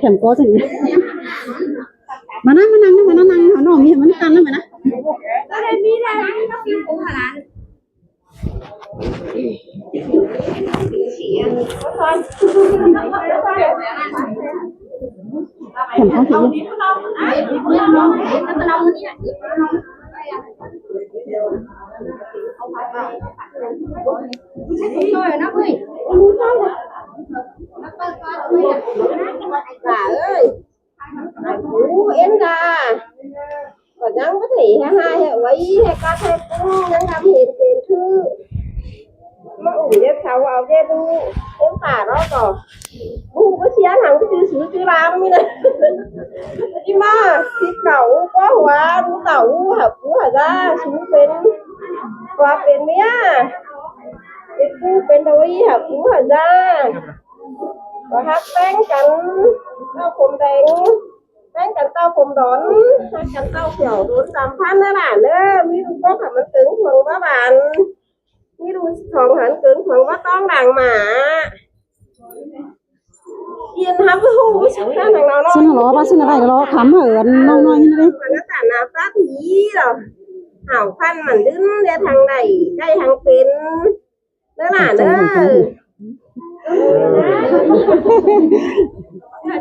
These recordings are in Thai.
thèm có gì mà nó năng nó mà nó năng nó mi mà nó tan nó mà nó thèm có gì bà ơi cú yến ra còn đang có thể hai hệ quấy hệ ca hệ cũng đang làm hiện tiền thư mà ủ lên sau vào kia tu cũng cả đó rồi bu có xe hàng cái thứ thứ làm như này chứ mà thịt cẩu có hóa đu tẩu hả cú hả ra xuống bên qua bên mía cái cú bên đôi hả cú hả ra và hát bánh cắn tao cùng đánh bánh cắn tao cùng đón hát cắn tao kiểu đốn tầm phát nữa là nữa ví dụ có phảiมันcứng thường các bạn ví dụ thường hắn cứng thường bắt con đằng mà yên hấp hú xuống ra thằng nào xin nó ba xin nó này nó khám ở nói như thế mà nó tản nào phát thì rồi hảo khăn mà đứng ra thằng này đây thằng pin nữa là nữa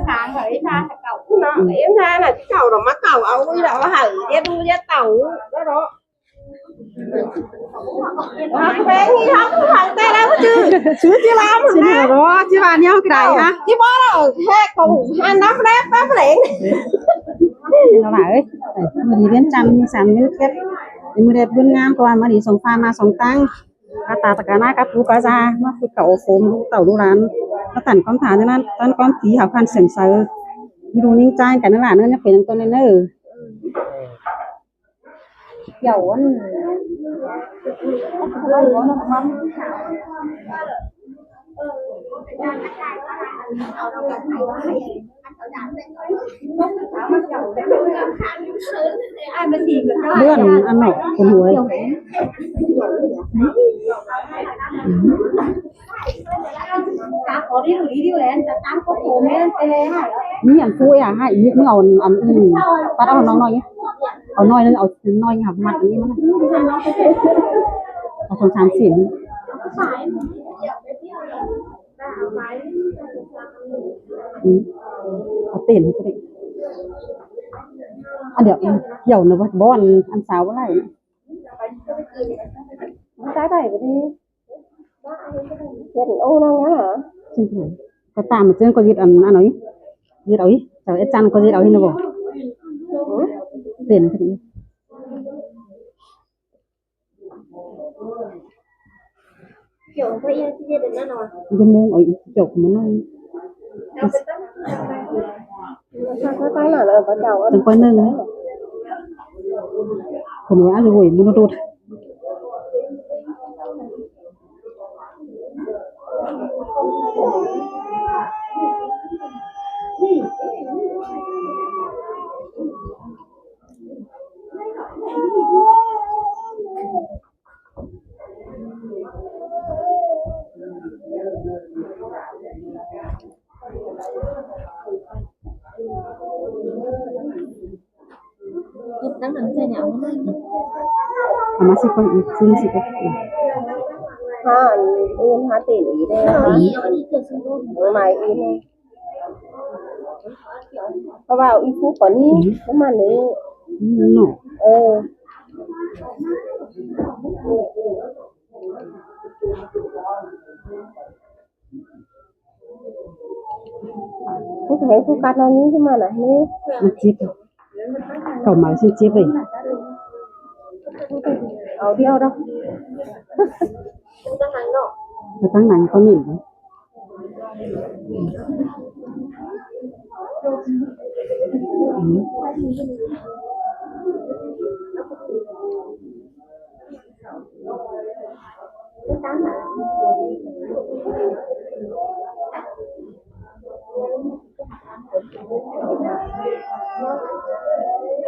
sáng thấy ra cậu nó em ra là cái cậu đó mắc cậu áo đi đó hở ra đu ra tàu đó đó bé nghi không thằng tay đâu chứ chưa làm xin nó chứ bạn nhau cái này ha chứ bó đâu he cậu han đắp lép bắp liền nó bảo ấy mình đi đến trăm sáng như thế thì mình đẹp bên ngang qua mà đi sông pha mà sông tăng ta tất cả na các chú cá ra nó cứ cậu phôm tàu đu lán nó thành con thả cho nên con tí học khăn sừng sờ đi đu ninh trai cái nó là nó phải con này nữa dầu anh lươn ăn nổi con muối những em phui à hay những ngầu ăn bắt đầu nó nóiเอาน้อยนึงเอาน้อยหับมัดนี้มันเอาสองสามสี่เอาเต้นก็ได้อันเดี๋ยวนะว่าบ่อันสาวอะไรtrái này vậy đi hiện ô năng á hả xin thử có tạm một chân có gì ăn ấy gì ấy cháu ít chăn có gì ấy nó bỏ tiền thì kiểu vậy gia đình nó nói cái mông ấy kiểu của nó sao cái nào là bắt đầu đừng có nâng đấy còn quá rồi muốn nó đốt đang nằm trên nhau masih con sini sih kok ha yên hả tiền ý đây ở mày yên có vào y phú có đi cái màn đấy no phú thấy phú cắt nó như thế mà này nó chip cậu mà xin chip vậy ở đâu đâu nó tăng nặng con nhìn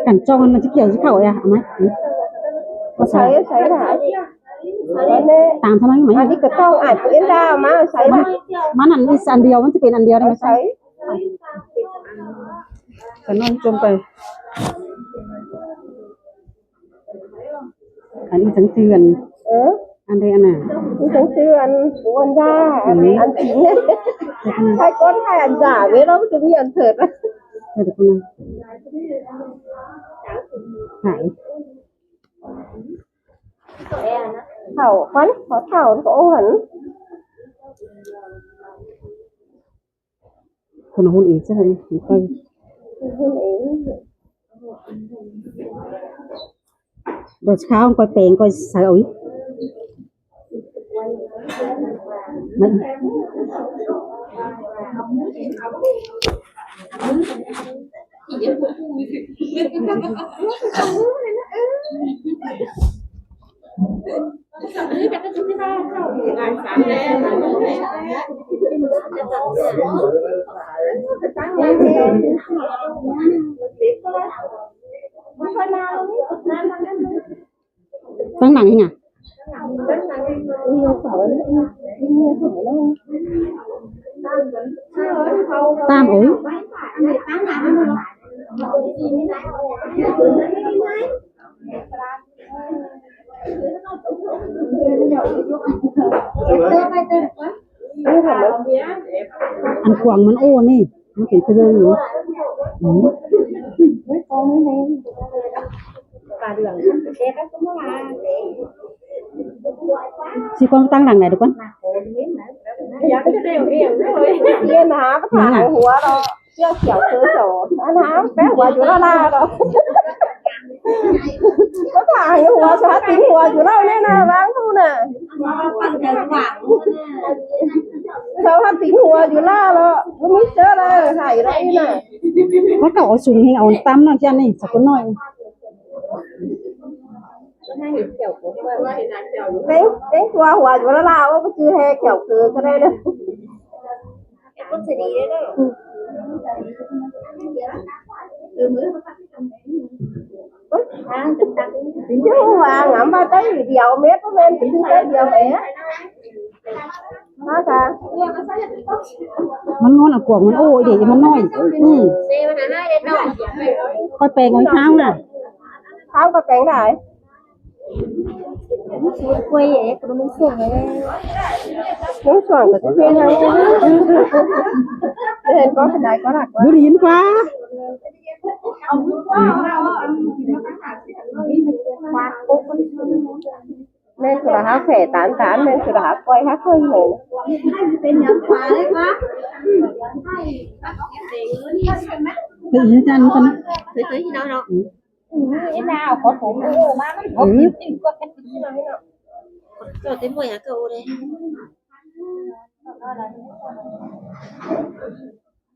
cảnh cho nó chỉ kiểu chứ khẩu à mấy có thấy là ตามเท่านั้นไหม อันนี้ก็ต้องอ่านเอ็นดามาใช้ มันอันนี้อันเดียวมันจะเป็นอันเดียวได้ไหมใช่ก็นอนจมไปอันนี้ทั้งเตือนอันใดอันน่ะ นี่ทั้งเตือนวันดาอันจริงใครก้นใครอันจ่าเว้ยเราจะมีอันเถิด เดี๋ยวคนนั้นหาย เถ่าฟันขอเถ่าก็โอ้หัน คนหุ่นอีกใช่ไหมไปเดี๋ยวเช้าก็แปลงก็ใส่เอาอีกไม่ตั้งหนังยังไงตามโอ้ยอันกวางมันโอ้นี่มันเป็นเรื่องอยู่สิความตั้งหลังไหนดูก่อน เนี่ยนะภาษาหัวเราเชื่อเขียวเชื่อโสดนะแป๊ะหัวอยู่ล่าเราภาษาหัวชาติหัวอยู่เล่าแน่นะร้างทูน่ะชาวติหัวอยู่ล่าเราไม่มีเจอเลยหายไรน่ะ เขาเก่าเอาสูงให้เอาตั้มหน่อยจ้านี่สักหน่อย đến qua hòa của nó lao có chưa he chèo cửa cái đây đó em có sẽ đi đấy đó chứ không mà ngắm ba tới điều mét có bên thì tới điều mét nó cả มันงอนอ่ะกวางมันโอ้ยเดี๋ยวมันน้อยค่อยแปลงไว้ข้าวน่ะ tháo có cánh này quay vậy cũng muốn xuồng vậy muốn xoàng của cái viên không nên có cái này có lạc ดูดีนกว่า nên là hát khỏe tán tán nên là hát quay hát hơi nàyเป็นยังขวาเลยครับ คืออีจันคน tới tới gì đâu đâu thế nào có thủ má nó có tiền có cái rồi tới mùi hả cậu đây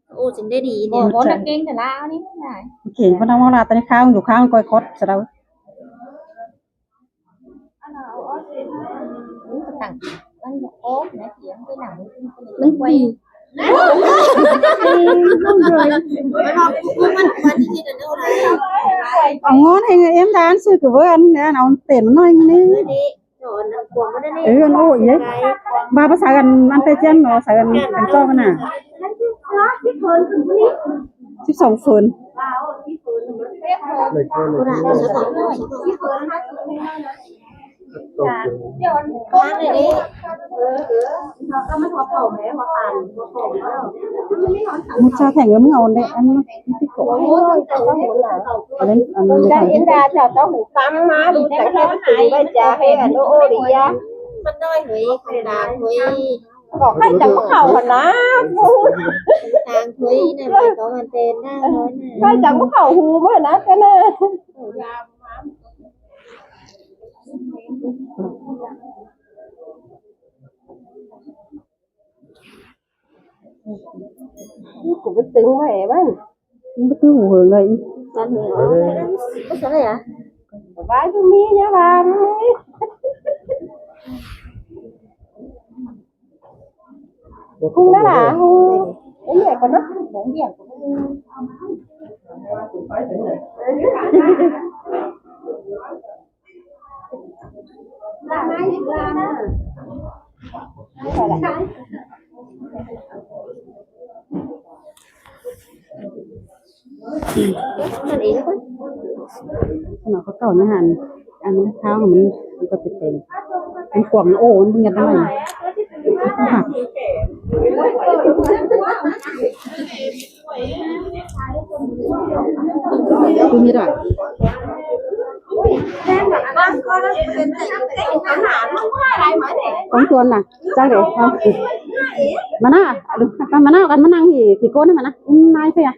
ô chính đây đi nè có đặc kinh thì lao đi này เข่งพนักงานตอนนี้ข้าวอยู่ข้างก้อยคดเสร็จแล้ว tặng anh một ốp nãy chị em cái nào mình quay không rồiเอางอนให้เอ็มทานซื้อกับเพื่อนเนี่ยเอาเต็มหน่อยนี่อันโอ้ยเยอะบาภาษากันอันเตเจนเนาะภาษากันกันจ้อกันน่ะ12 ฟืน con này đi มุชาแข่งกับมึงเอาได้อันนี้ที่กดอะไรอันนี้ đây in ra cho cháu hủ cắm má đi chạy theo cái tiền bây giờ hay là nó ô đi ra con ơi hủy con đàn hủy còn khách chẳng có khẩu hả ná đàn hủy này phải có bàn tên ra thôi nè khách chẳng có khẩu hù mới ná cái này cũng biết tiếng mẹ bác มันก็คือหูเลย con hủy có sao đây ạ vãi cái mía nhá bà hung đó là hung cái này còn nó bốn điểm là mai มันเองก็ หน่อเขาเก่านะหันอันนี้เท้าของมันก็จะเป็นมันกวางโอ้มันเงียบได้ค่ะคือมีด้วย บ้านก็เป็นแต่อาหารมันว่าอะไรไหมเนี่ย con tuần nè chắc để không mà na mà naกันมานั่งที่โก้นมานะนายเสีย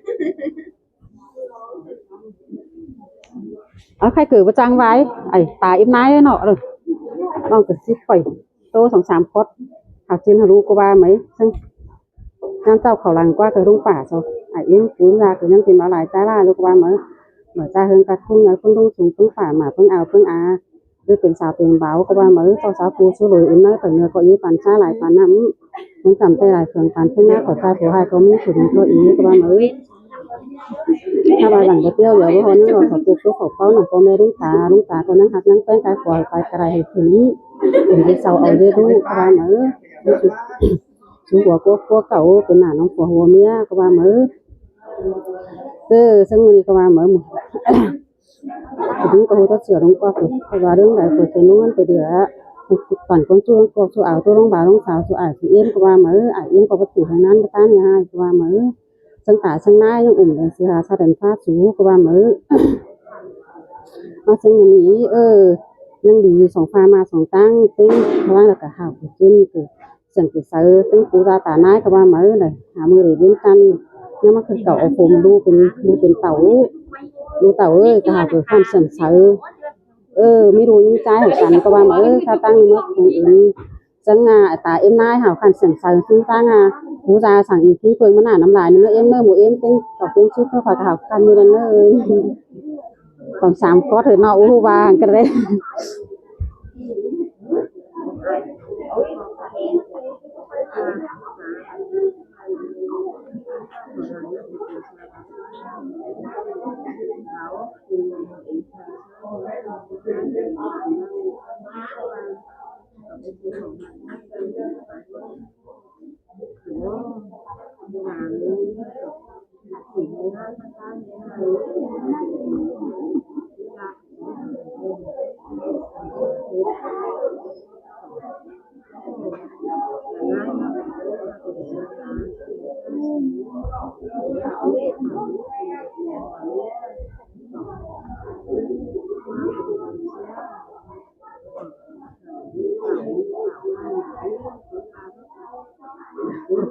ใครเกิดประจังไว้ไอ้ตาอิ่มนายเนาะเลยลองเกิดซิข่อยโต2-3 คดหาจินหารู้ก็ว่าไหมซึ่งงานเจ้าเขาหลังกว่ากับลุงป่าซะไอ้เอ็มปุ๋ยราคือยังกินมาหลายจ้าล่าลูกว่าเหมือนจ้าเฮิงกะทุ่งเพิ่งสูงเพิ่งฝ่ามาเพิ่งเอาเพิ่งอาด้วยเป็นสาวเป็นเบาก็ว่าเหมือนสาวปูสู้เลยอุ้นน้อยแต่เนื้อก็ยี่ปันช้าหลายปันน้ำมันจำได้หลายเขื่อนปันเพิ่งหน้าขอจ้าผัวให้เขามีสุดตัวอีก็ว่าเหมือนถ้าว่าหลังจะเที่ยวเดี๋ยวเขานั่งรอขอปูเขาเขาหนังพ่อแม่ลุงตาคนนั้นหักนั่งแป้งกายปล่อยไปกระไรให้ถึงเป็นที่เสาเอาได้รู้ก็ว่าเหมือนชูหัวกัวเก่าเป็นหน้าน้องผัวหัวเมียก็ว่าเหมือนซึ่งมือก็ว่าเหมือนถึงก็หัวเสือลงกว่าเพราะว่าเรื่องใดก็จะนู้นไปเดือปั่นคนช่วงก็สู้เอาตัวลงบ่าวลงสาวสู้อ่ายสู้เอ็นก็ว่าเหมือนอ่ายเอ็นก็ปฏิทางนั้นก็ตั้งง่ายก็ว่าเหมือนสังตาสังนายยังอุ่มเลยสิหาซาดันฟ้าสูก็ว่าเหมือนมาซึ่งอย่างนี้ยังดี2 ฟ้ามา2 ตั้งซึ่งเพราะว่าแล้วก็หาขึ้นคือเสียงคือเสือซึ่งปูตานายก็ว่าเหมือนเลยหามือเรียนกันเนี่ยมันคือเก่าเอาโฟมดูเป็นเต่าดูเต่าก็หาคือความเสียงเสือไม่รู้ยิ่งใจเหมือนกันก็ว่าเหมือนถ้าตั้งเมื่อคนอื่นจังตาเอ็มนายหาคันเสียงเสือซึ่งตั้งผู้จาสั่งอีกที่เพิ่งมันหนาน้ำลายเนื้อเอ็มเนื้อหมูเอ็มเต็งต่อเต็งชุดเพื่อฝากหาคันอยู่นั่นเลยของ3 ก็เถิดเนาะอู้วางกันเลย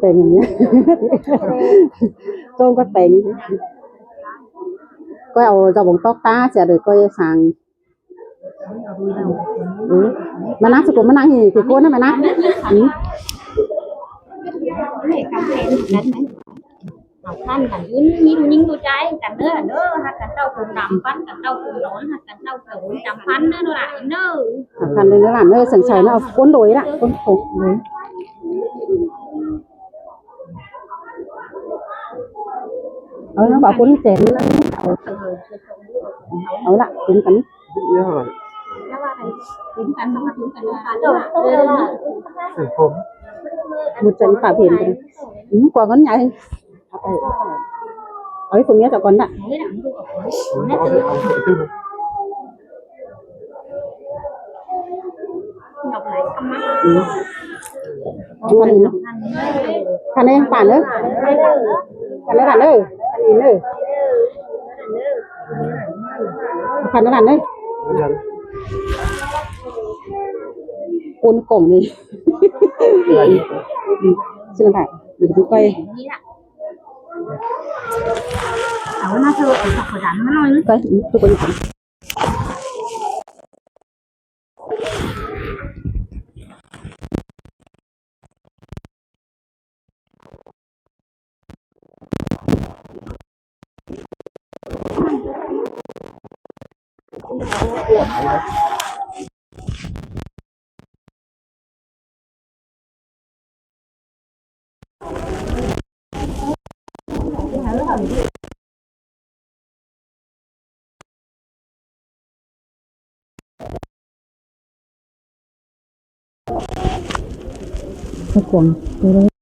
แต่งอย่างเงี้ยต้มก็แต่งก็เอาเจ้าบงตอกตาเสียเลยก็สั่งมานั่งสกุลมานั่งที่โก้นนะมานั่งเอาขั้นกันยิงดูใจกันเด้อหักกันเต้าคุณดำฟันกันเต้าคุณร้อนหักกันเต้าคุณจำฟันเด้อหลานเด้อคันเลยนะหลานสังเฉยนะเอาก้นโดยละก้นโขกเลยnó bảo cuốn chén lắm ở lại tính cắn một trận khả phiền quả con nhảy ấy cùng nhớ cho con ạ khăn em bản nữa khăn nó bản ơi khăn nó bản đấy côn cổng này xin phải đừng cứ quay nó thưa ở sọc của rắn nó nói quay tôi quay ตะกวงตัว